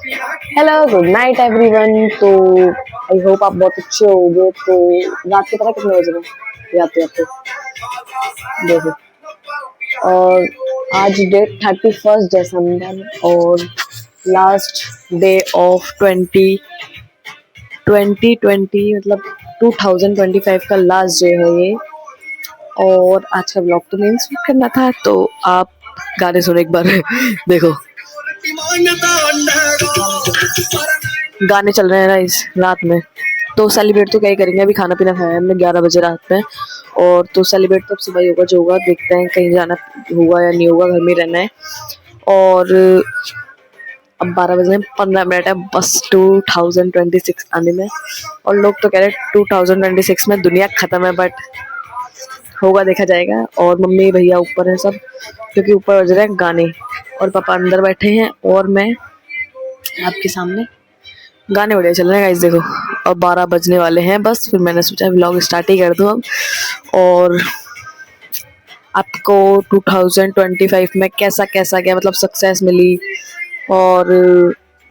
Hello good night everyone. तो I hope आप बहुत अच्छे होंगे। तो रात के पता कितने बज रहे हैं आते आते देखो। और आज डेट 31 दिसंबर और लास्ट डे ऑफ 2020 मतलब 2025 का लास्ट डे है ये। और आज का ब्लॉग तो मेन शूट करना था, तो आप गाने सुनो एक बार। देखो गाने चल रहे हैं ना इस रात में। तो सेलिब्रेट तो क्या ही करेंगे, अभी खाना पीना खाया हमने 11 बजे रात में। और तो सेलिब्रेट तो अब सुबह ही होगा, जो होगा देखते हैं, कहीं जाना होगा या नहीं होगा, घर में रहना है। और अब 12 बजे 15 मिनट है बस 2026 आने में। और लोग तो कह रहे हैं 2026 में दुनिया खत्म है, बट होगा देखा जाएगा। और मम्मी भैया ऊपर है सब, क्योंकि ऊपर बज रहे हैं गाने और पापा अंदर बैठे हैं और मैं आपके सामने। गाने बढ़िया चल रहे हैं गाइस देखो। अब 12 बजने वाले हैं बस, फिर मैंने सोचा व्लॉग स्टार्ट ही कर दूं अब। और आपको 2025 में कैसा कैसा गया, मतलब सक्सेस मिली और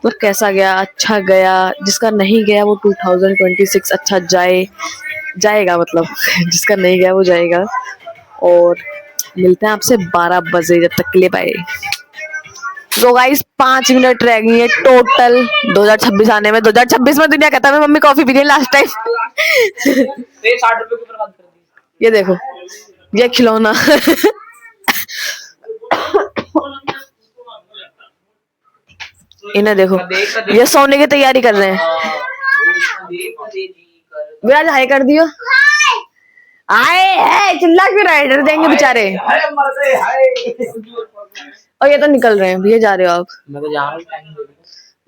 तो कैसा गया, अच्छा गया। जिसका नहीं गया वो 2026 अच्छा जाएगा मतलब। जिसका नहीं गया वो जाएगा। और मिलते हैं आपसे 12 बजे, जब तक के लिए बाय। तो गाइस 5 मिनट रह गई है टोटल 2026 आने में। 2026 में दुनिया खत्म है। मम्मी कॉफी पी रही है लास्ट टाइम। 60 रुपए की बर्बाद कर दी। ये देखो ये खिलौना। इन्हें देखो, ये सोने की तैयारी कर रहे हैं। विराज हाय कर दियो। आए है चिल्ला क्यों रहा है, डर देंगे बेचारे। और ये तो निकल रहे हैं, ये जा रहे हो आप? मैं तो जा रहा हूं।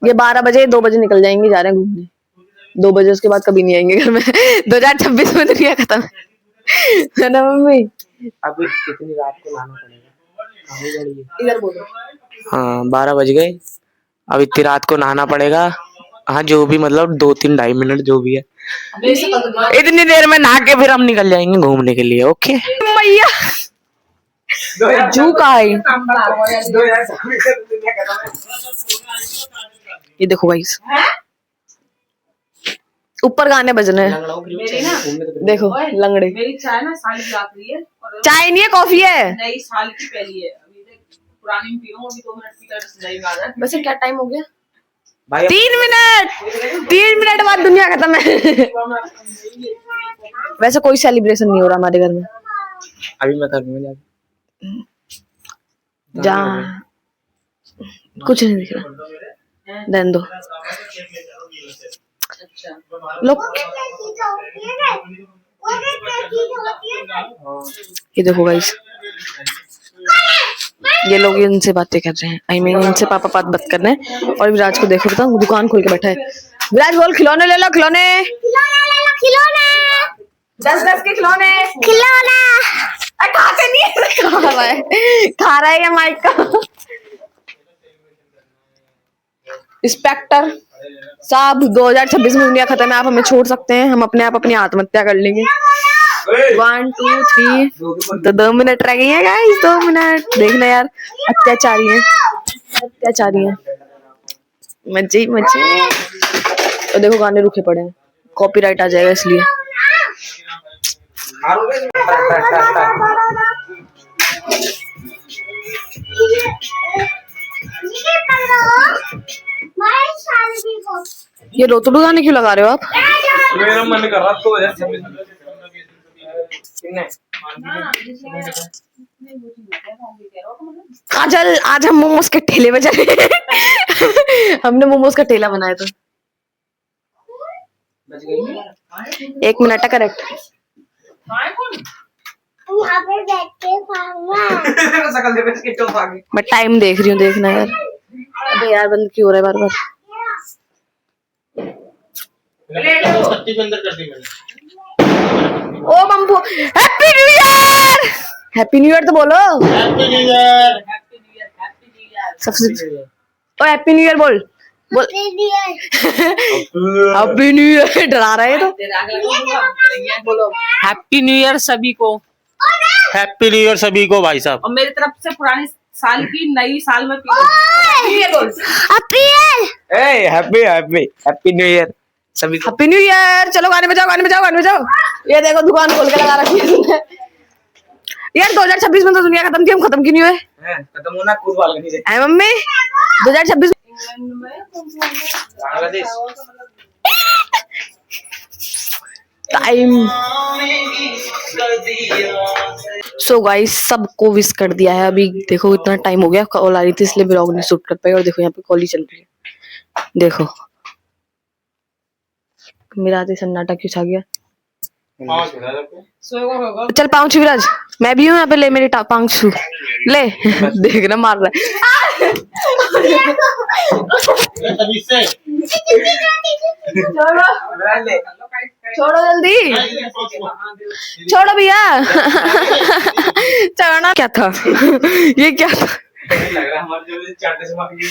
ये 12 बजे 2 बजे निकल जाएंगे, जा रहे हैं घूमने 2 बजे, उसके बाद कभी नहीं आएंगे घर में। 2026 में दुनिया खत्म है ना मम्मी। अभी कितनी रात को लाना पड़ेगा, इधर बोलो। हाँ 12 बज गए, अब इतनी रात को नहाना पड़ेगा। हाँ जो भी मतलब 2-3 2.5 मिनट जो भी है, इतनी देर में नहा के फिर हम निकल जाएंगे घूमने के लिए। ओके मैया जू का है। ये देखो गाइस ऊपर गाने बज रहे हैं। देखो लंगड़े। मेरी चाय ना साली लाग रही है। चाय नहीं है, कॉफी है। नई साल की पहली है, अभी पुरानी पी रहा हूं, अभी 2 मिनट पी कर सजाई में आ जाए। वैसे क्या टाइम हो गया? 3 मिनट। 3 मिनट बाद दुनिया खत्म है। वैसे कोई सेलिब्रेशन नहीं हो रहा हमारे घर में। अभी मैं करूंगा जा कुछ नहीं दिख रहा, रहने दो। लोग ये देखो गाइस, ये लोग इनसे बातें कर रहे हैं। आई मीन इनसे पापा बात कर रहे हैं। और विराज को देखो, बताऊं दुकान खोल के बैठा है। विराज बोल खिलौने ले लो, खिलौने 10-10 के खिलौने। खा रहा है ये माइक का। इंस्पेक्टर साहब 2026 में दुनिया खत्म है, आप हमें छोड़ सकते हैं, हम अपने आप अपनी आत्महत्या कर लेंगे। 1 2 3 तो 2 मिनट रह गई है गाइस, 2 मिनट। देखना यार अत्याचारी है, अत्याचारी है। मजे मजे। और देखो गाने रुके पड़े हैं, कॉपीराइट आ जाएगा इसलिए। ये रोतड़ू गाने क्यों लगा रहे हो आप? मेरा मन कर रहा 2026 काजल आज हम मोमोज के ठेले में चले। हमने मोमोज का ठेला बनाया था। 1 मिनट है करेक्ट। मैं टाइम देख रही हूँ, देखना यार। अबे यार बंद क्यों हो रहा है बार बार? ओ Mampu happy new year. Happy new year तो बोलो। Happy new year. सबसे ओ हैप्पी न्यू ईयर बोल बोल। हैप्पी न्यू ईयर डरा रहा है तो। बोलो हैप्पी न्यू ईयर सभी को। हैप्पी न्यू ईयर सभी को भाई साहब। और मेरी तरफ से पुरानी साल की नई साल में पी लो। Happy new year. Happy happy happy new year सभी को। Happy new year. चलो गाने बजाओ गाने बजाओ गाने बजाओ। ये देखो दुकान खोल के लगा रखी है इसने। यार 2026 में तो दुनिया खत्म थी, हम खत्म क्यों नहीं हुए? खत्म होना कुछ बाल नहीं है मम्मी 2026 इंग्लैंड में कौन सा बांग्लादेश टाइम। सो गाइस सबको विश कर दिया है। अभी देखो इतना टाइम हो गया, कॉल आ रही थी इसलिए ब्लॉग नहीं शूट कर पाई। और देखो यहाँ पे कॉल ही चल रही है। देखो मेरा आते सन्नाटा क्यों छा गया। सोएगा होगा चल पाँव छू विराज, मैं भी हूँ यहाँ पे। ले मेरी पाँव छू ले। देखना मार रहा है। छोड़ो जल्दी, छोड़ो भैया। छोड़ना क्या था ये क्या था? लग रहा है हमारे जो चाटे से बाकी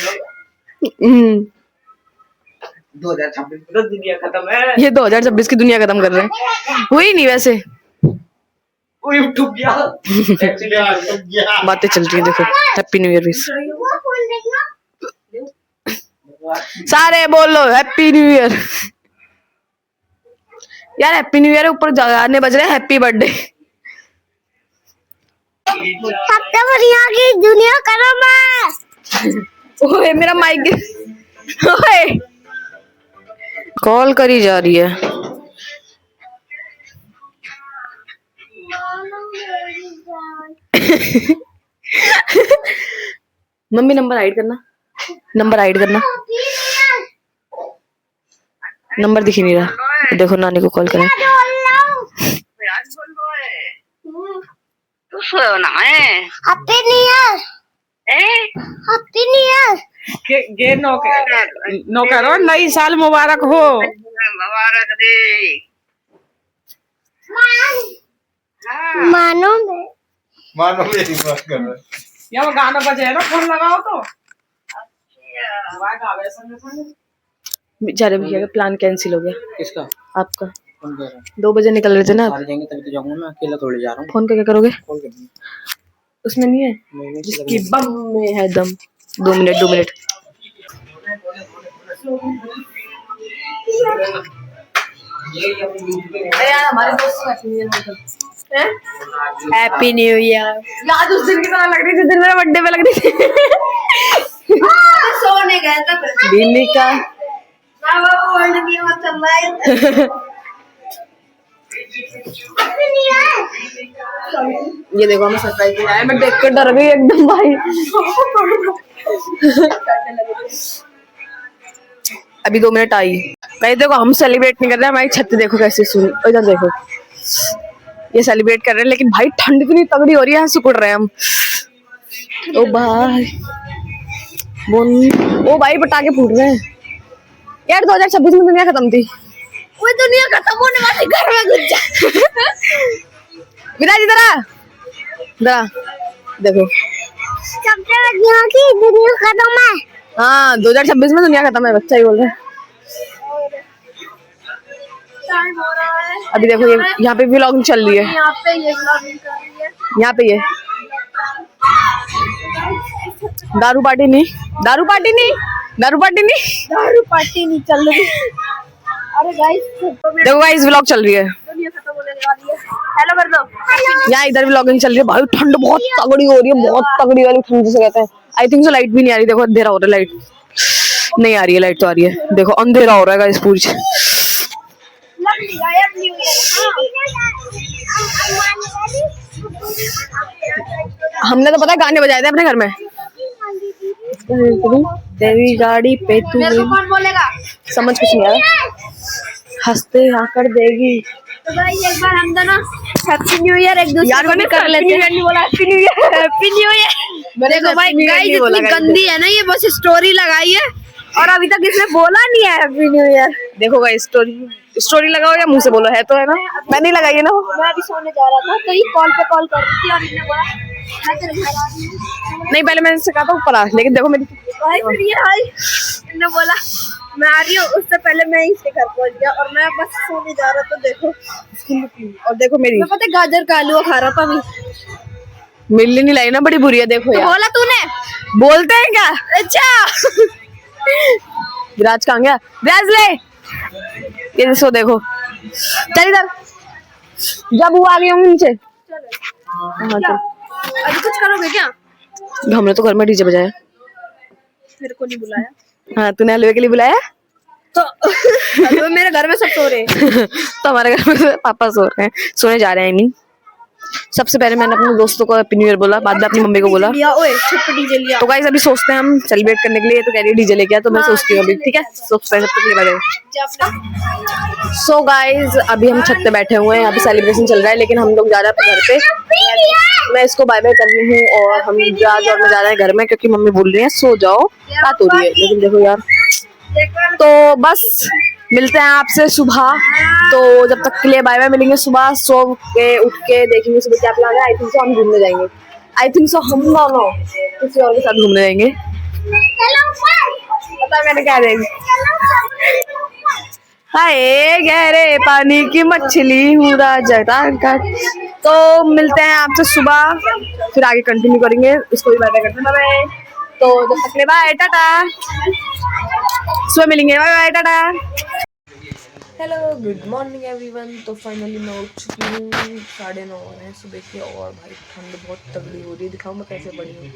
2026 में तो दुनिया खत्म है। ये 2026 की दुनिया खत्म कर रहे हैं। हुई नहीं वैसे, उठ गया एक्चुअली बातें चल रही है। देखो हैप्पी न्यू ईयर विश सारे बोलो हैप्पी न्यू ईयर। यार हैप्पी न्यू ईयर ऊपर गाने बज रहे हैं हैप्पी बर्थडे। सबसे बढ़िया की दुनिया खत्म है। ओए मेरा माइक ओए कॉल करी जा रही है। मम्मी नंबर हाइड करना, नंबर हाइड करना। नंबर दिख ही नहीं रहा। देखो नानी को कॉल करें। Happy new year, happy new year. गे नो करो नई साल मुबारक हो। मुबारक दे मानो मेरी बात कर रहा है। यहाँ वो गाना बजे है ना, फोन लगाओ तो आवाज आवे संग बेचारे भैया का प्लान कैंसिल हो गया। किसका? आपका फोन कर रहा हूँ 2 बजे निकल रहे थे ना। सारे जाएंगे तभी तो जाऊंगा, मैं अकेला थोड़ी जा रहा हूँ। फोन करके करोगे? कॉल कर दूंगा। उसमें नहीं है नहीं, जिसकी बम में है दम। 2 मिनट 2 मिनट। यार हमारे दोस्त हैप्पी न्यू ईयर। याद उस दिन की तरह लग रही थी, दिन मेरा बर्थडे पे लग रही थी। सोने गए तब बीनी का ये देखो हमें सरप्राइज दिया है। मैं देख कर डर गई एकदम भाई। अभी 2 मिनट आई भाई। देखो हम सेलिब्रेट नहीं कर रहे हैं, हमारी छत देखो कैसे सुन। इधर देखो ये सेलिब्रेट कर रहे हैं, लेकिन भाई ठंड इतनी तगड़ी हो रही है, सिकुड़ रहे हैं हम। ओ भाई ओ भाई पटाखे फूट रहे हैं। यार 2026 में दुनिया खत्म थी। वो दुनिया खत्म होने वाली, घर में घुस जा। विराज इधर आ, इधर आ। देखो सबसे बढ़िया की दुनिया खत्म है। हाँ 2026 में दुनिया खत्म है, बच्चा ही बोल रहा है। टाइम हो रहा है। अभी देखो ये यहाँ पे व्लॉगिंग चल रही है। यहाँ पे ये व्लॉगिंग कर रही है। यहाँ पे ये दारू पार्टी नहीं, दारू पार्टी नहीं, दारू पार्टी नहीं, दारू पार्टी नहीं चल रही। अरे गाइस देखो गाइस व्लॉग चल रही है। दुनिया खत्म होने वाली है। हेलो कर दो। यहाँ इधर व्लॉगिंग चल रही है। भाई ठंड बहुत तगड़ी हो रही है, बहुत तगड़ी वाली ठंड जिसे कहते हैं। आई थिंक सो लाइट भी नहीं आ रही। देखो अंधेरा हो रहा है, लाइट नहीं आ रही है। लाइट तो आ रही है। देखो अंधेरा हो रहा है गाइस पूरी। लवली गायब न्यू हमने तो पता है गाने बजाए थे अपने घर में। तेरी गाड़ी पे तू कौन बोलेगा? समझ कुछ नहीं आया। हंसते आकर देगी। तो गाइस एक बार हम दोनों हैप्पी न्यू ईयर एक दूसरे यार को मैंने कर लेते हैं। नहीं बोला happy new year. Happy new year. देखो भाई गाइस नहीं बोला इतनी guys। गंदी है ना ये, बस स्टोरी लगाई है और अभी तक इसने बोला नहीं है हैप्पी न्यू ईयर। देखो गाइस स्टोरी लगाओ या मुंह से बोलो, है तो है ना। मैं नहीं लगाई है ना। मैं अभी सोने जा रहा था तो ये कॉल पे कॉल कर रही थी और इसने बोला मैं तेरे घर आ रही हूँ। नहीं पहले मैंने इससे कहा था ऊपर आ, लेकिन देखो मेरी भाई फिर ये भाई इसने बोला मैं आ रही हूँ, उससे पहले मैं इसके घर पहुंच गया और मैं बस सोने जा रहा था। देखो और देखो मेरी मैं पता है गाजर का हलवा खा रहा था अभी। मिलनी नहीं लाई ना, बड़ी बुरी है। देखो तो यार बोला तूने? बोलते हैं क्या। अच्छा विराज कहाँ गया? विराज ले ये जिसको देखो, चल इधर, जब वो आ गई होंगी नीचे। हाँ चल। अभी कुछ करोगे क्या? हमने तो घर में डीजे बजाया। मेरे को नहीं बुलाया हाँ तूने हलवे के लिए बुलाया तो तो मेरे घर में सब सो रहे हैं। तो हमारे घर में पापा सो रहे हैं, सोने जा रहे हैं। आई मीन सबसे पहले मैंने अपने दोस्तों को हैप्पी न्यू ईयर बोला, बाद में अपनी मम्मी को बोला। लिया ओए छुप डीजे लिया। तो गाइस अभी सोचते हैं हम सेलिब्रेट करने के लिए, तो कह रही है डीजे लेके आ, तो मैं सोचती हूँ अभी, ठीक है सोचते हैं जब तक ले बजे। सो गाइस अभी हम छत पे बैठे हुए हैं, यहाँ पे सेलिब्रेशन चल रहा है, लेकिन हम लोग जा रहे हैं घर पे। मैं इसको बाय बाय करनी हूँ और हम राज और मैं जा रहे हैं घर में, क्योंकि मम्मी बोल रही है सो जाओ, रात हो रही है। लेकिन देखो यार, तो बस मिलते हैं आपसे सुबह। तो जब तक के लिए बाय बाय, मिलेंगे सुबह। सो के उठ के देखेंगे सुबह क्या प्लान है। आई थिंक सो हम घूमने जाएंगे, आई थिंक सो हम दोनों किसी और के साथ घूमने जाएंगे। पता मैंने क्या देंगे। हाय गहरे पानी की मछली हूँ राजा का। तो मिलते हैं आपसे सुबह, फिर आगे कंटिन्यू करेंगे। इसको भी बाय बाय करते हैं, बाय बाय। तो जब तक के लिए बाय, टाटा, सुबह मिलेंगे, bye bye, tata. Hello good morning everyone. तो फाइनली मैं उठ चुकी हूँ, 9:30 हो रहे हैं सुबह के, और भाई ठंड बहुत तगड़ी हो रही है। दिखाऊँ मैं कैसे पड़ी हूँ,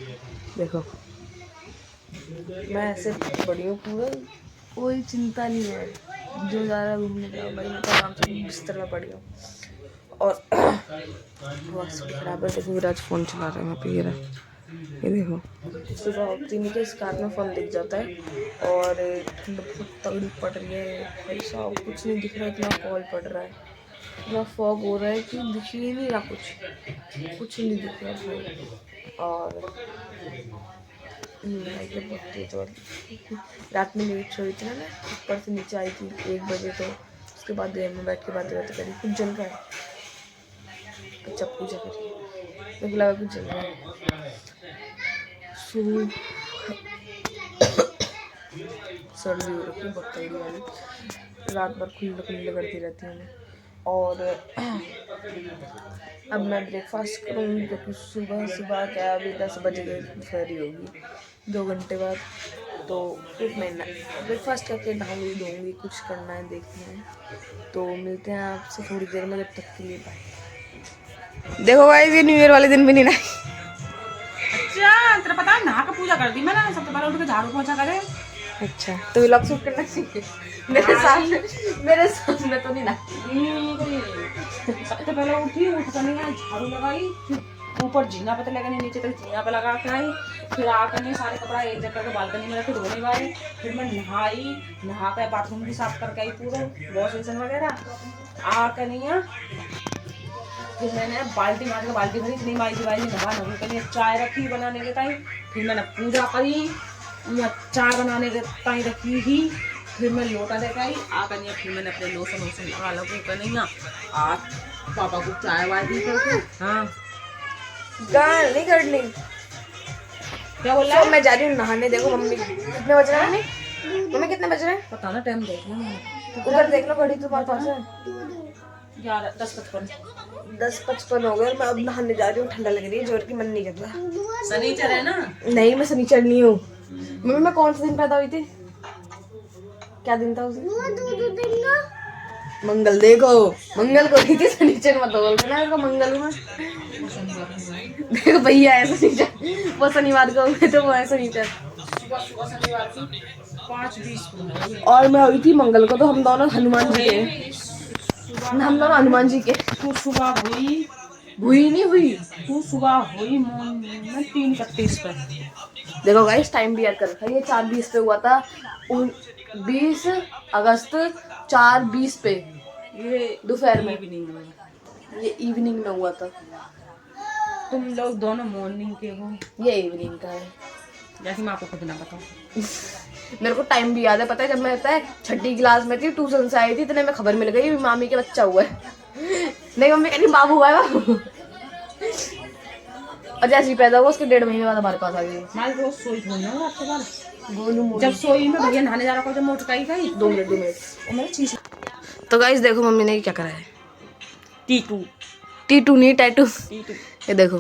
देखो मैं ऐसे पड़ी हूँ पूरा, कोई चिंता नहीं है। जो जा रहा है घूमने जाओ भाई, मैं तो आराम से बिस्तर में पड़ी हूँ। और बस खराब है, देखो विराज फ़ोन चला रहे हैं वहाँ पे, ये देखो सुबह उठती नहीं कि इस कार में फ़ोन दिख जाता है। और ठंड बहुत तगड़ी पड़ रही है भाई साहब, कुछ नहीं दिख रहा, इतना फॉग पड़ रहा है, इतना फॉग हो रहा है कि दिख ही नहीं रहा, कुछ नहीं दिख रहा भाई। और बहुत तेज, और रात में लेट सोई थी ना, मैं ऊपर से नीचे आई थी 1 बजे, तो उसके बाद देर में बैठ के बात करते करी कुछ जल रहा है। अच्छा पूजा करिए, मुझे लगा कुछ जल रहा है। सर्दी हो रखी है बहुत तगड़ी वाली, रात भर खुले करती रहती हूँ मैं। और अब मैं ब्रेकफास्ट करूँगी, क्योंकि सुबह क्या अभी 10 बजे दोपहरी होगी, 2 घंटे बाद। तो फिर मैं ब्रेकफास्ट करके नहाऊंगी धोऊंगी, कुछ करना है देखना है। तो मिलते हैं आपसे थोड़ी देर में, जब तक के लिए बाय। देखो गाइस ये न्यू ईयर वाले दिन भी नहीं नहाई। अच्छा तेरा पता है, नहा के पूजा कर दी मैंने, सबसे पहले उठ के झाड़ू पोछा करे। अच्छा तो व्लॉग शूट करना चाहिए मेरे साथ में तो नहीं ना। सबसे पहले उठी, उठ कर नहीं झाड़ू लगाई, फिर ऊपर जीना पे लगा, नहीं नीचे तक जीना पे लगा के आई, फिर आकर नहीं सारे कपड़ा एक जगह करके बालकनी में रखे धोने वाले। फिर मैं नहा कर बाथरूम भी साफ करके आई पूरा, वॉश बेसिन वगैरह आकर नहीं है। फिर मैंने बाल्टी मार के बाल्टी भरी, इतनी बाल्टी नहा कर चाय रखी बनाने के टाइम। फिर मैंने पूजा करी या चाय बनाने के टाइम रखी ही। फिर मैं लोटा लेकर आई आकर नहीं, फिर मैंने अपने लोशन लगा लगू कर नहीं आज पापा को चाय वाय दी करके। हाँ गाल नहीं करनी, क्या बोल रहा है? मैं जा रही हूँ नहाने। देखो मम्मी कितने बज रहे हैं, मम्मी कितने बज रहे हैं पता ना, टाइम देख लो, उधर देख लो, घड़ी तुम्हारे पास है 10:55 हो गए। मैं अब नहाने जा रही हूँ, ठंडा लग रही है, जोर की मन नहीं कर रहा। शनिचर है ना? नहीं मैं शनिचर नहीं हूँ। मम्मी मैं कौन से दिन पैदा हुई थी, क्या दिन था उस दिन? मंगल। देखो मंगल को हुई थी, शनिचर मत बोल देना मेरे को, मंगल में देखो भैया है शनिचर, वो शनिवार को हुए तो वो है शनिचर। सुबह शनिवार को 5:20 और मैं हुई थी मंगल को, तो हम दोनों हनुमान जी के, हम दोनों हनुमान जी के। तू सुबह हुई नहीं हुई, तू सुबह हुई 3:31 पे। देखो गाइस टाइम भी याद कर रखा है, ये 4:20 पे हुआ था, 20 अगस्त 4:20 पे, ये दोपहर में, इवनिंग में, ये इवनिंग में हुआ था। तुम लोग दोनों मॉर्निंग के हो, ये इवनिंग का है, जैसे मैं आपको खुद ना बताऊं। मेरे को टाइम भी याद है, पता है जब मैं 6ठी क्लास में थी, ट्यूशन से आई थी, इतने में खबर मिल गई मामी के बच्चा हुआ है। नहीं मम्मी कह रही बाबू हुआ है बाबू, और जैसे ही पैदा हुआ उसके 1.5 महीने बाद हमारे पास आ गई। मैं रोज सोई थोड़ी हूँ आपके बाद, गोलू जब सोई में भैया नहाने जा रहा जब मैं उठ गई 2 मिनट और मेरे चीज। तो गाइस देखो मम्मी ने क्या करा है, टीटू नहीं टैटू, ये देखो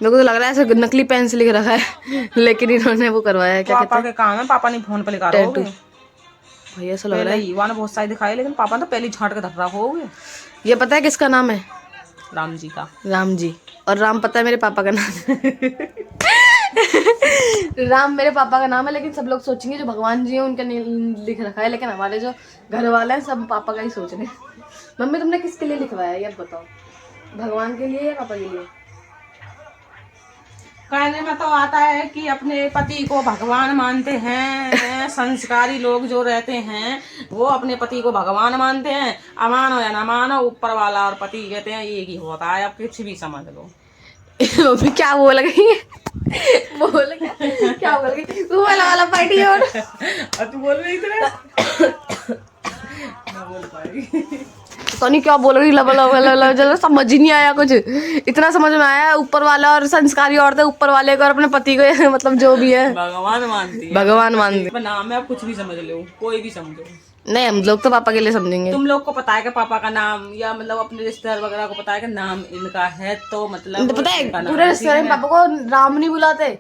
मेरे को तो लग रहा है ऐसा नकली पेन से लिख रखा है, लेकिन इन्होंने वो करवाया है, क्या पापा कहते के काम है, पापा ने फोन पे लिखा रहा टैटू। भैया ऐसा लग रहा पहले है युवा ने बहुत सारे दिखाए, लेकिन पापा ने तो पहले झाट के धर रहा हो गए। ये पता है किसका नाम है? राम जी का। राम जी। और राम पता है मेरे पापा का नाम राम मेरे पापा का नाम है, लेकिन सब लोग सोचेंगे जो भगवान जी हैं उनका लिख रखा है, लेकिन हमारे जो घर वाले हैं सब पापा का ही सोच रहे हैं। मम्मी तुमने किसके लिए लिखवाया ये बताओ, भगवान के लिए या पापा के लिए? कहने में तो आता है कि अपने पति को भगवान मानते हैं। संस्कारी लोग जो रहते हैं वो अपने पति को भगवान मानते हैं। अमानो या न मानो, ऊपर वाला और पति कहते हैं एक ही होता है। आप कुछ भी समझ लो। मम्मी क्या बोल गई बोल क्या बोल गई वो वाला पार्टी और तू बोल रही थी ना बोल पाएगी। तो नहीं क्या बोल रही लब समझ ही नहीं आया कुछ। इतना समझ में आया ऊपर वाला और संस्कारी औरतें ऊपर वाले को और अपने पति को मतलब जो भी है भगवान मानती है। भगवान मानते। नाम है, आप कुछ भी समझ लो, कोई भी समझो। नहीं हम लोग तो पापा के लिए समझेंगे। तुम लोग को पता है कि पापा का नाम या मतलब अपने रिश्तेदार वगैरह को पता है कि नाम इनका है, तो मतलब पता है इनका नाम पूरे है, रिश्तेदार ठीक है? पापा को राम नहीं बुलाते,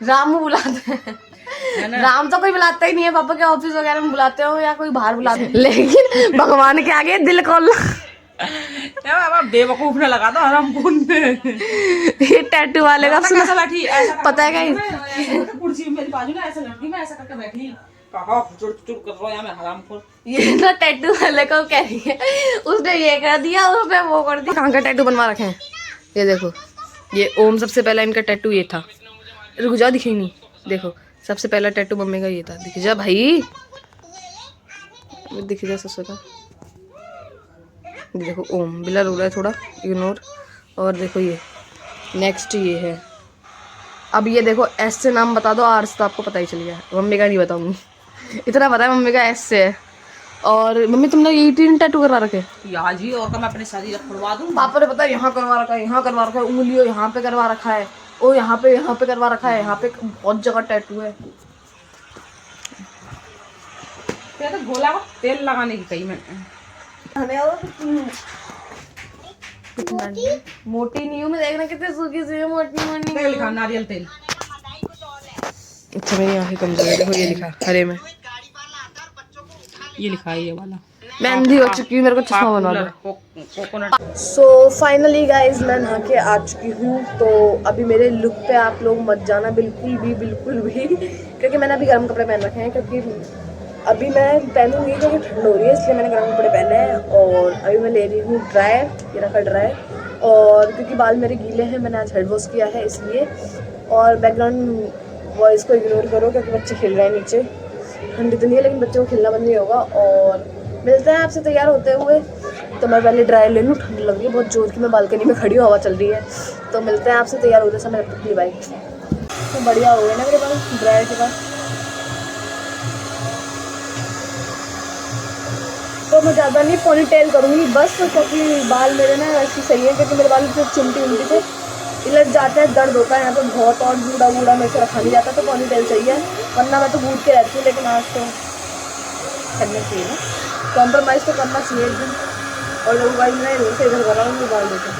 राम बुलाते हैं। है ना? राम तो कोई बुलाता ही नहीं है, पापा के ऑफिस वगैरह में बुलाते हो या कोई बाहर बुलाते हैं, लेकिन भगवान के आगे दिल खोल बेवकूफ ने लगा दो आराम ये टैटू वाले का ऐसा बैठी, ऐसा पता है क्या कुर्सी में मेरी बाजू में ऐसा लड़की में ऐसा करके बैठी, काका चुड़ चुड़ कर रहा है, मैं हरामखोर। ये ना टैटू वाले को कह रही है, उसने ये कर दिया उसने वो कर दिया। कहाँ का टैटू बनवा रखे हैं ये देखो, ये ओम सबसे पहला इनका टैटू ये था। रुक जाओ दिखे नहीं, देखो सबसे पहला टैटू मम्मी का ये था, दिख जा भाई, दिख जा ससुर का। देखो ओम बिलर हो रहा है थोड़ा, इग्नोर। और देखो ये नेक्स्ट ये है। अब ये देखो एस से नाम बता दो, आर से तो आपको पता ही चल गया, मम्मी का नहीं बताऊंगी, इतना पता है मम्मी का एस से है। और मम्मी तुमने ये 3 टैटू करवा रखे? या जी, और का मैं अपने शरीर खुलवा दूं। पापा ने पता है यहाँ करवा रखा है, यहाँ करवा रखा है, उंगलियों यहाँ पे करवा रखा है, ओ यहाँ पे करवा रखा है, यहाँ पे बहुत जगह टैटू है। तो गोला को तेल लगाने की कही मैंने। मोटी नहीं हूँ मैं, देखना कितने सूखी सी है, मोटी मोटी। तेल लिखा नारियल तेल। अच्छा मेरी आंखें कमजोर है, देखो ये लिखा हरे में, ये लिखा है ये वाला। मैं अंधी हो चुकी हूँ, मेरे को चश्मा बनवा दो। कोकोनट। सो फाइनली गाइज मैं नहा के आ चुकी हूँ। तो अभी मेरे लुक पे आप लोग मत जाना बिल्कुल भी क्योंकि मैंने अभी गर्म कपड़े पहन रखे हैं, क्योंकि अभी मैं पहनूंगी क्योंकि ठंड हो रही है, इसलिए मैंने गर्म कपड़े पहने हैं। और अभी मैं ले रही हूँ ड्रायर, ये रखा ड्रायर, और क्योंकि बाल मेरे गीले हैं, मैंने आज हेड वॉश किया है इसलिए। और बैकग्राउंड वॉइस को इग्नोर करो क्योंकि बच्चे खेल रहे हैं नीचे, ठंड इतनी है लेकिन बच्चों को खेलना बंद नहीं होगा। और मिलते हैं आपसे तैयार होते हुए। तो मैं पहले ड्रायर ले लूँ, ठंड लग रही है बहुत जोर की, मैं बालकनी में खड़ी हूँ, हवा चल रही है। तो मिलते हैं आपसे तैयार होते समय, अपनी बाइक तो बढ़िया हो गया ना मेरे पास ड्रायर के पास। तो मैं ज़्यादा नहीं पोनी टेल करूँगी बस, क्योंकि बाल मेरे ना ऐसी सही है, क्योंकि मेरे बाल से चिमटी उमटी से इलट जाते हैं, दर्द होता है यहाँ पे बहुत, और बूढ़ा बूढ़ा मेरे से रखा नहीं जाता, तो पोनी टेल चाहिए, वरना मैं तो बूढ़ के रहती हूँ। लेकिन आज तो करना चाहिए ना, कॉम्प्रोमाइज़ तो करना चाहिए एक दिन। और लोग भाई मैं रोज से इधर कर रहा हूँ बाल देते हैं।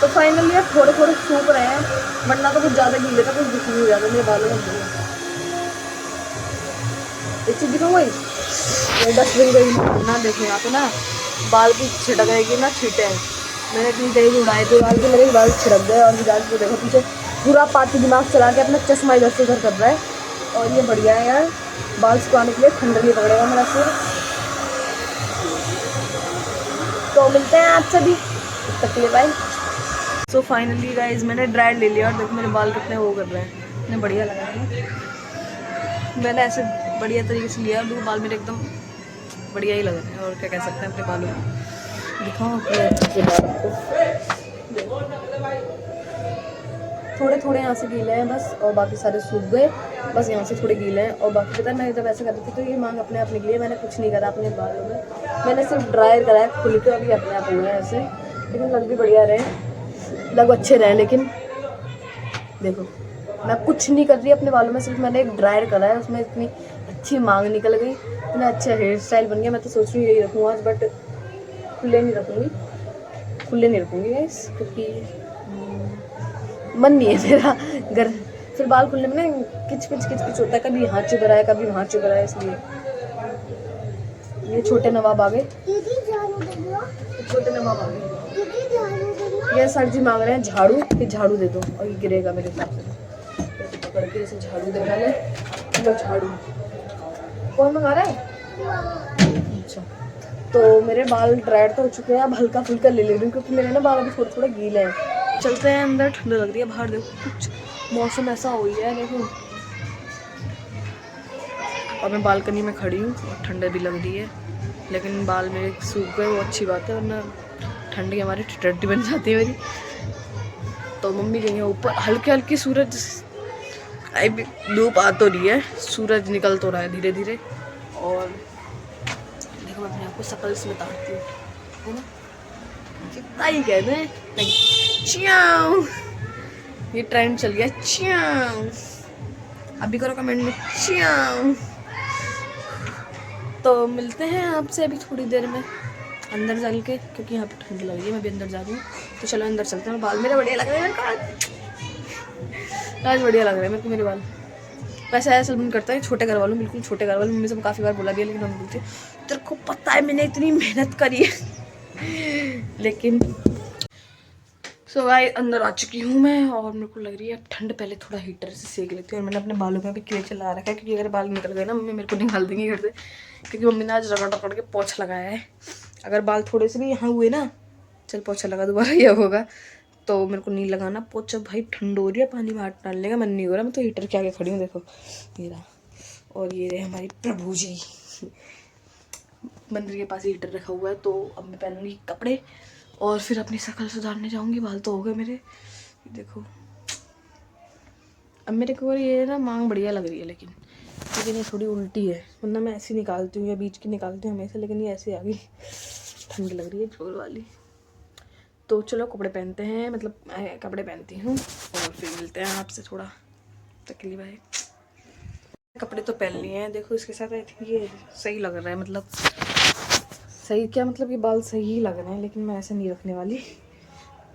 तो फाइनली अब थोड़े थोड़े सूख रहे हैं, वरना तो कुछ ज़्यादा गीले था, कुछ दिख नहीं जाता मेरे बालों में। एक चीज़ दिखाऊँ भाई, ये डस्टबिन गई ना, देखो यहाँ पे ना बाल की छिटक रहेगी ना, छीटे हैं, मैंने इतनी तेज उड़ाए थे बाल के, मेरे बाल छिड़क गए। और मिजाज को देखो पीछे पूरा पाती दिमाग चला के अपना चश्मा इधर से उधर कर रहा है। और ये बढ़िया है यार, बाल सुखाने के लिए ठंड नहीं पकड़ेगा मेरा सिर। तो मिलते हैं आपसे भी, तब के लिए बाय। सो फाइनली गाइज मैंने ड्रायर ले लिया और देखो मेरे बाल कितने वो कर रहे हैं, इतने बढ़िया लगा रहे हैं। मैंने ऐसे बढ़िया तरीके से लिया, और बाल मेरे एकदम बढ़िया ही लग रहे हैं। और क्या कह सकते हैं अपने बालों को, दिखाओ अपने अच्छे बाल आपको। थोड़े थोड़े यहाँ से गीले हैं बस, और बाकी सारे सूख गए, बस यहाँ से थोड़े गीले हैं। और बाकी पता है मैं जब ऐसे करती थी तो ये मांग अपने आप निकली है, मैंने कुछ नहीं करा अपने बालों में, मैंने सिर्फ ड्रायर करा है खुल के, अभी अपने आप हुए हैं ऐसे। लेकिन लग भी बढ़िया रहे, लग अच्छे रहे। लेकिन देखो मैं कुछ नहीं कर रही अपने बालों में, सिर्फ मैंने एक ड्रायर करा है, उसमें इतनी अच्छी मांग निकल गई, इतना अच्छा हेयर स्टाइल बन गया। मैं तो सोच रही हूँ यही रखूँ आज, बट खुले नहीं रखूँगी गाइस, क्योंकि मन नहीं है मेरा। घर फिर बाल खुलने में ना किच किच होता है, कभी यहाँ चुभ रहा है कभी वहाँ चुभ रहा है, इसलिए। ये छोटे नवाब आ गए, छोटे नवाब आ गए। ये सर जी मांग रहे हैं झाड़ू, ये झाड़ू दे दो, और ये गिरेगा मेरे हिसाब से। ऐसे पकड़ के इसे झाड़ू दे डाले, लो झाड़ू। कौन मंगा रहा है? अच्छा, तो मेरे बाल ड्राइड तो हो चुके हैं, अब हल्का फुल्का ले रही हूँ क्योंकि मेरे ना बाल अभी थोड़े थोड़े गीले हैं। चलते हैं अंदर, ठंड लग रही है बाहर, देखो कुछ मौसम ऐसा हो गया है, देखो। और मैं बालकनी में खड़ी हूँ और ठंड भी लग रही है, लेकिन बाल मेरे सूख गए, वो अच्छी बात है, वरना ठंड की हमारी टट्टी बन जाती है मेरी। तो मम्मी गई है ऊपर, हल्की हल्की सूरज, अभी धूप आ तो रही है, सूरज निकल तो रहा है धीरे धीरे। और देखो मैं अपने आप को शकल से उतारती हूँ, है ना, कितना ही कहते हैं चियाऊ, ये ट्रेंड चल गया चियाऊ, अभी करो कमेंट में चियाऊ। तो मिलते हैं आपसे अभी थोड़ी देर में अंदर चल के, क्योंकि यहाँ पे ठंड लग रही है, मैं भी अंदर जा रही हूँ। तो चलो अंदर चलते हैं। बाल मेरे बढ़िया लग रहे हैं, आज बढ़िया लग रहे हैं मेरे को मेरे बाल। वैसे ऐसा मन करता है छोटे घर वालों, बिल्कुल छोटे घर वालों, मम्मी से काफ़ी बार बोला भी है, लेकिन मम्मी बोलती है तेरे को पता है मैंने इतनी मेहनत करी है। लेकिन सो भाई अंदर आ चुकी हूँ मैं, और मेरे को लग रही है ठंड, पहले थोड़ा हीटर से सेक लेती हूँ। और मैंने अपने बालों में भी क्ले चला रखा है, क्योंकि अगर बाल निकल गए ना मम्मी मेरे को निकाल देंगी घर से, क्योंकि मम्मी ने आज रगड़ रगड़ के पोछा लगाया है। अगर बाल थोड़े से भी यहाँ हुए ना, चल पोछा लगा दोबारा यह होगा, तो मेरे को नहीं लगाना पोछा। भाई ठंड हो रही है, पानी में हाथ डालने का मन नहीं हो रहा, मैं तो हीटर के आगे खड़ी हूँ, देखो ये रहा। और ये रहे हमारी प्रभु जी, मंदिर के पास हीटर रखा हुआ है। तो अब मैं पहनूंगी कपड़े और फिर अपनी शक्ल सुधारने जाऊंगी। बाल तो हो गए मेरे, देखो अब मेरे को ये ना मांग बढ़िया लग रही है, लेकिन ये थोड़ी उल्टी है, वरना मैं ऐसी निकालती हूँ या बीच की निकालती हूँ हमेशा, लेकिन ये ऐसे आ गई, ठंड लग रही है जोर वाली। तो चलो कपड़े पहनते हैं, मतलब कपड़े पहनती हूँ और फिर मिलते हैं आपसे थोड़ा तकलीफ है। कपड़े तो पहन लिए हैं, देखो इसके साथ आई थिंक ये सही लग रहा है, मतलब सही क्या, मतलब ये बाल सही ही लग रहे हैं, लेकिन मैं ऐसे नहीं रखने वाली।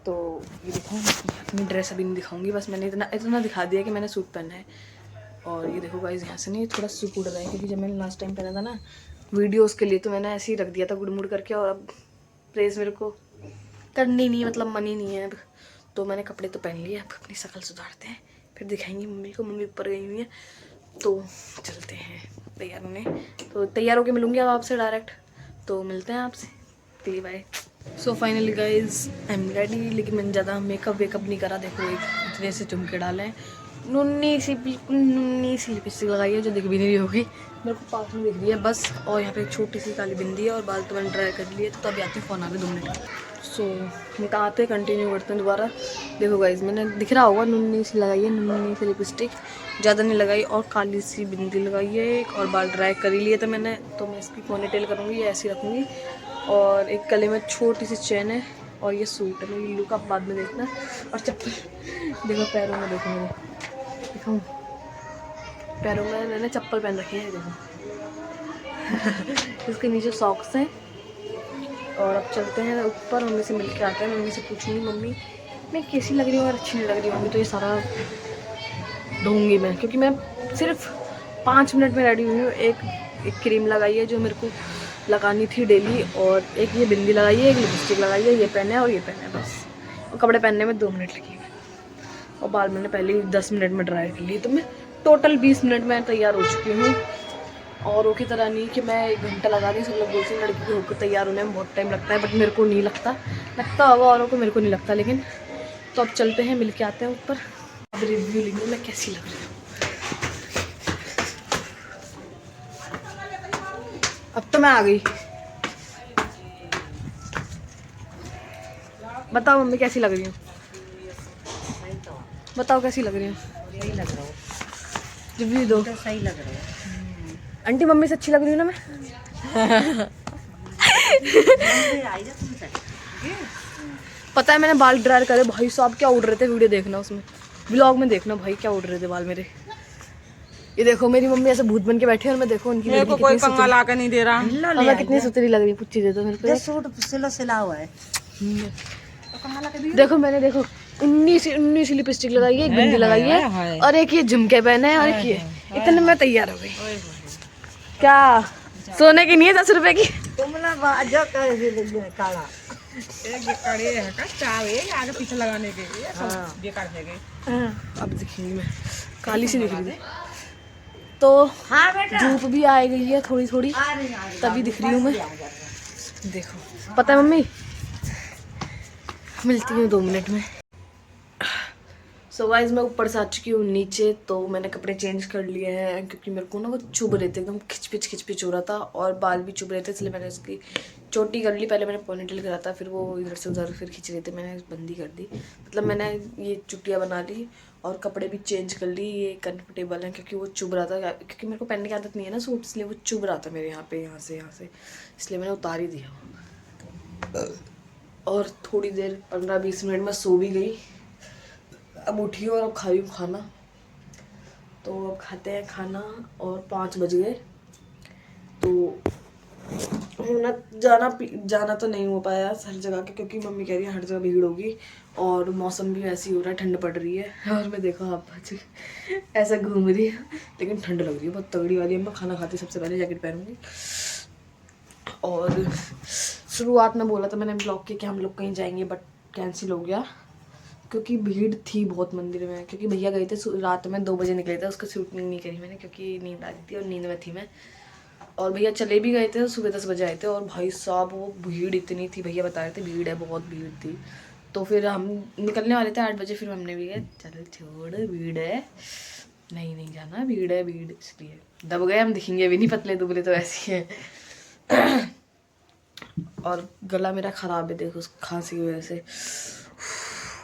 तो ये दिखाऊँ, अपनी ड्रेस अभी नहीं दिखाऊंगी, बस मैंने इतना दिखा दिया कि मैंने सूट पहना है। और ये देखो गाइस, यहाँ से नहीं थोड़ा सूट उड़ रहा है, क्योंकि जब मैंने लास्ट टाइम पहना था ना वीडियोस के लिए, तो मैंने ऐसे ही रख दिया था गुड़मुड़ करके, और अब प्रेस मेरे को करनी नहीं, मतलब मन ही नहीं है अब। तो मैंने कपड़े तो पहन लिए, अब अपनी शक्ल सुधारते हैं, फिर दिखाएंगे मम्मी को। मम्मी ऊपर गई हुई है, तो चलते हैं तैयार होने। तो तैयार होके मिलूँगी अब आपसे डायरेक्ट, तो मिलते हैं आपसे, चलिए bye. So finally guys I am ready, लेकिन मैंने ज़्यादा मेकअप वेकअप नहीं करा। देखो एक इतने से झुमके डाले हैं, नुन्नी सी, बिल्कुल नुन्नी सी लिपस्टिक लगाई है, जो दिख भी नहीं रही होगी, मेरे को पास में दिख रही है बस। और यहाँ पे एक छोटी सी काली बिंदी है, और बाल तो मैंने ड्राई कर लिए, तो अभी आते हैं, फ़ोन आ गए 2 मिनट। सो हम कहाँ आते हैं, कंटिन्यू करते हैं दोबारा। देखो गाइज मैंने दिख रहा होगा, नुन्नी सी लगाई है, नुन्नी सी लिपस्टिक, ज़्यादा नहीं लगाई, और काली सी बिंदी लगाई है एक, और बाल ड्राई कर ही लिए थे मैंने। तो मैं इसकी पोनीटेल करूँगी, ऐसी रखूँगी, और एक गले में छोटी सी चेन है, और ये सूट है, मेरी लुक आप बाद में देखना। और चप्पल देखो, पैरों में देखो, मेरे दिखाऊँ, पैरों में मैंने चप्पल पहन रखी है, देखो इसके नीचे सॉक्स हैं। और अब चलते हैं ऊपर, मम्मी से मिल के आते हैं। मम्मी से पूछूंगी मम्मी मैं कैसी लग रही हूँ, और अच्छी नहीं लग रही हूँ। तो ये सारा ढूंढूंगी मैं, क्योंकि मैं सिर्फ 5 मिनट में रेडी हुई हूँ। एक क्रीम लगाई है जो मेरे को लगानी थी डेली, और एक ये बिंदी लगाई है, एक लिपस्टिक लगाई है, ये पहने और ये पहने बस। और कपड़े पहनने में 2 मिनट लगे, और बाल मैंने पहले ही 10 मिनट में ड्राई कर लिए। तो मैं टोटल 20 मिनट में तैयार हो चुकी हूँ। औरों की तरह नहीं कि मैं 1 घंटा लगा दी। सब लोग बोलते हैं लड़की को होकर तैयार होने में बहुत टाइम लगता है, बट मेरे को नहीं लगता होगा औरों को, मेरे को नहीं लगता। लेकिन तो अब चलते हैं, मिल के आते हैं ऊपर, अब रिव्यू लेंगे मैं कैसी लग रही हूँ। अब तो मैं आ गई, बताओ मम्मी कैसी लग रही हूँ, बताओ कैसी लग रही हूँ। सही लग रहा हो, रिव्यू दो। तो सही लग रहा है। आंटी मम्मी से अच्छी लग रही हूँ ना मैं? पता है मैंने बाल ड्राई करे, भाई साहब क्या उड़ रहे थे, वीडियो देखना उसमें, व्लॉग में देखना भाई क्या उड़ रहे थे बाल मेरे। ये देखो मेरी मम्मी ऐसे भूत बन के बैठी है, और मैं देखो उनकी मेरे को कोई पंगा ला के नहीं दे रहा। मैं कितनी सुतरी लग रही है, पुच्ची दे दो मेरे को। सूट सिला हुआ है। देखो मैंने देखो उन्नीस लिपस्टिक लगाई है, एक बिंदी लगाई है और एक ये झुमके पहने हैं और एक ये, इतने में तैयार हो गई। क्या सोने की नहीं है 10 रुपए की? आगे पीछे लगाने के लिए सब बेकार है गए। अब दिखेंगी मैं काली सी दिख रही थी तो धूप भी आ गई है थोड़ी थोड़ी तभी दिख रही हूँ मैं। देखो पता है मम्मी, मिलती हूँ 2 मिनट में। सो गाइस मैं ऊपर से आ चुकी हूँ नीचे, तो मैंने कपड़े चेंज कर लिए हैं क्योंकि मेरे को ना वो चुभ रहे थे, एकदम खिचपिच हो रहा था और बाल भी चुभ रहे थे, इसलिए मैंने इसकी चोटी कर ली। पहले मैंने पोनीटेल करा था, फिर वो इधर से उधर फिर खींच रहे थे, मैंने बंदी कर दी। मतलब मैंने ये चुटिया बना ली और कपड़े भी चेंज कर ली। ये कंफर्टेबल है क्योंकि वो चुभ रहा था, क्योंकि मेरे को पहनने की आदत नहीं है ना सूट, इसलिए वो चुभ रहा था मेरे यहाँ से, इसलिए मैंने उतार ही दिया। और थोड़ी देर 15-20 मिनट में सो भी गई। अब उठी और अब खा रही हूँ खाना, तो अब खाते हैं खाना और 5 बज गए। तो होना जाना तो नहीं हो पाया हर जगह के, क्योंकि मम्मी कह रही है हर जगह भीड़ होगी और मौसम भी ऐसी हो रहा है, ठंड पड़ रही है। और मैं देखो आप ऐसा घूम रही है, लेकिन ठंड लग रही है बहुत तगड़ी वाली। मैं खाना खाती सबसे पहले जैकेट पहनूंगी। और शुरुआत में बोला था मैंने ब्लॉग के कि हम लोग कहीं जाएंगे, बट कैंसिल हो गया क्योंकि भीड़ थी बहुत मंदिर में। क्योंकि भैया गए थे रात में 2 बजे निकले थे, उसका शूटिंग नहीं करी मैंने क्योंकि नींद आ रही थी और नींद में थी मैं। और भैया चले भी गए थे, सुबह 10 बजे आए थे। और भाई साहब वो भीड़ इतनी थी, भैया बता रहे थे भीड़ है, बहुत भीड़ थी। तो फिर हम निकलने वाले थे 8 बजे, फिर हमने भी कहा चल छोड़ भीड़ है, नहीं जाना, भीड़ है भीड़, इसलिए दब गए हम। दिखेंगे भी नहीं, पतले दुबले तो ऐसे ही हैं। और गला मेरा ख़राब है देखो खांसी की वजह से,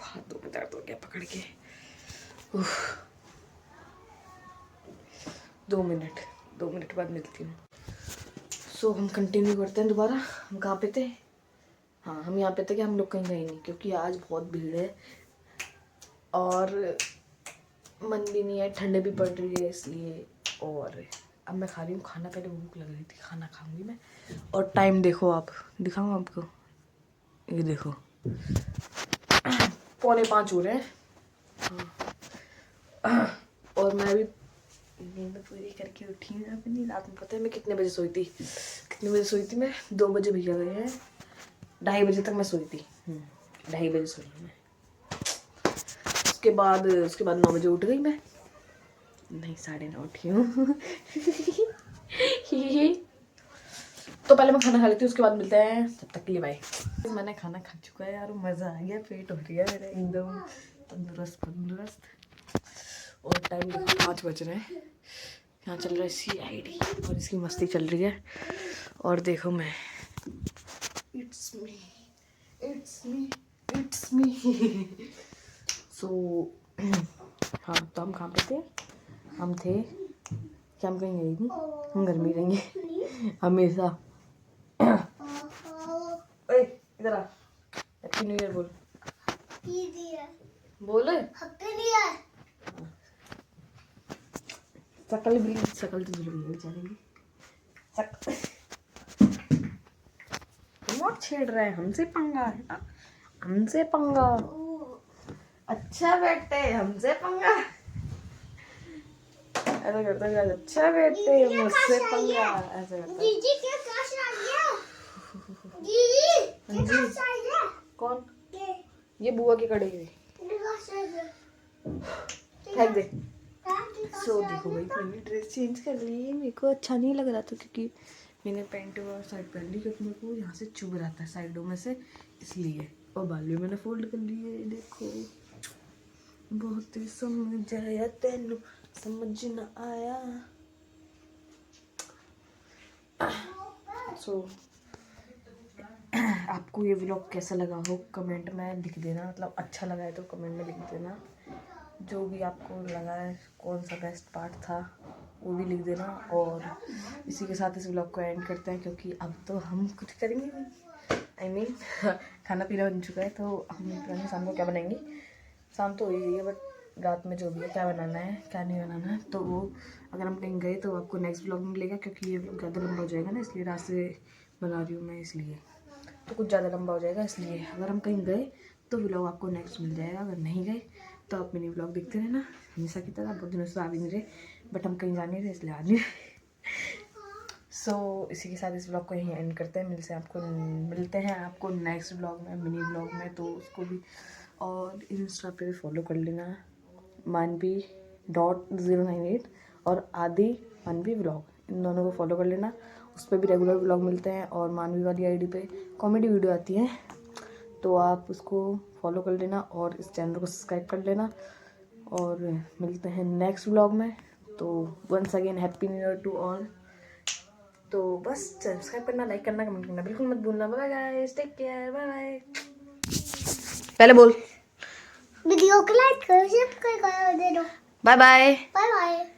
हाथों में दर्द हो गया पकड़ के। 2 मिनट बाद मिलती हूँ। सो हम कंटिन्यू करते हैं दोबारा। हम कहाँ पे थे? हाँ हम यहाँ पे थे कि हम लोग कहीं गए नहीं क्योंकि आज बहुत भीड़ है और मन भी नहीं है, ठंड भी पड़ रही है इसलिए। और अब मैं खा रही हूँ खाना, पहले भूख लग रही थी, खाना खाऊंगी मैं। और टाइम देखो आप, दिखाऊँ आपको, ये देखो 4:45 हो रहे हैं। और मैं अभी नींद पूरी करके उठी हूँ अपनी। रात में पता है मैं कितने बजे सोई थी? मैं 2 बजे भैया गए हैं, 2:30 बजे तक मैं सोई थी। 2:30 बजे सोई मैं। उसके बाद 9 बजे उठ गई मैं, नहीं 9:30 उठी हूँ। तो पहले मैं खाना खा लेती हूँ, उसके बाद मिलते हैं, तब तक के लिए बाय। मैंने खाना खा चुका है यार, मज़ा आ गया, पेट हो गया मेरा एकदम तंदुरुस्त। और टाइम देखो 5 बज रहे हैं। यहाँ चल रहा है CID और इसकी मस्ती चल रही है। और देखो मैं इट्स मी। सो हाँ, तो हम कहाँ पे थे? हम कहीं गए नहीं, हम घर में ही रहेंगे हमेशा। इधर आ, हैप्पी न्यू ईयर बोल। शकल तो धुल गई बेचारे की। मत छेड़ रहे हैं, हमसे पंगा है ना, हमसे पंगा। अच्छा बेटे हमसे पंगा, ऐसा करता है। अच्छा बेटे मुझसे पंगा, ऐसा करता है। दीदी क्या काश आ गया? दीदी क्या काश आ गया? कौन? ये बुआ की कड़ी हुई, फेंक दे। सो देखो भाई मैंने ड्रेस चेंज कर ली है। मेरे को अच्छा नहीं लग रहा था क्योंकि मैंने पैंट और शर्ट पहन ली, क्योंकि मेरे को यहाँ से चुभ रहा था साइडों में से, इसलिए। और बाल भी मैंने फोल्ड कर लिए, देखो बहुत ही समझ आया, तेनू समझ न आया। सो आपको ये व्लॉग कैसा लगा हो कमेंट में लिख देना, मतलब अच्छा लगा है तो कमेंट में लिख देना। जो भी आपको लगा है कौन सा बेस्ट पार्ट था वो भी लिख देना। और इसी के साथ इस व्लॉग को एंड करते हैं क्योंकि अब तो हम कुछ करेंगे नहीं। खाना पीना बन चुका है, तो हम शाम को क्या बनाएंगे, शाम तो हो ही गई है, बट रात में जो भी है क्या बनाना है क्या नहीं बनाना है, तो वो अगर हम कहीं गए तो आपको नेक्स्ट व्लॉग में मिलेगा। क्योंकि ये व्लॉग ज़्यादा लंबा हो जाएगा ना, इसलिए रात से बना रही हूँ मैं, इसलिए तो कुछ ज़्यादा लंबा हो जाएगा। इसलिए अगर हम कहीं गए तो व्लॉग आपको नेक्स्ट मिल जाएगा। अगर नहीं गए तो आप मिनी व्लॉग देखते रहना हमेशा की तरह। बहुत दिनों से आ भी नहीं रहे, बट हम कहीं जाने रहे इसलिए आ नहीं रहे। सो इसी के साथ इस व्लॉग को यहीं एंड करते हैं। मिलते हैं आपको नेक्स्ट व्लॉग में, मिनी व्लॉग में। तो उसको भी और इंस्टा पे भी फॉलो कर लेना, मानवी.098 और आदि मानवी व्लॉग, इन दोनों को फॉलो कर लेना। उस पर भी रेगुलर व्लॉग मिलते हैं और मानवी वाली आईडी पे कॉमेडी वीडियो आती है, तो आप उसको फॉलो कर लेना और इस चैनल को सब्सक्राइब कर लेना। और मिलते हैं नेक्स्ट व्लॉग में। तो once again happy new year to all. तो बस सब्सक्राइब करना, लाइक करना, कमेंट करना बिल्कुल मत भूलना। Bye guys, take care, bye bye. पहले बोल वीडियो को लाइक करो, सब्सक्राइब करो, दे दो। Bye bye. Bye bye.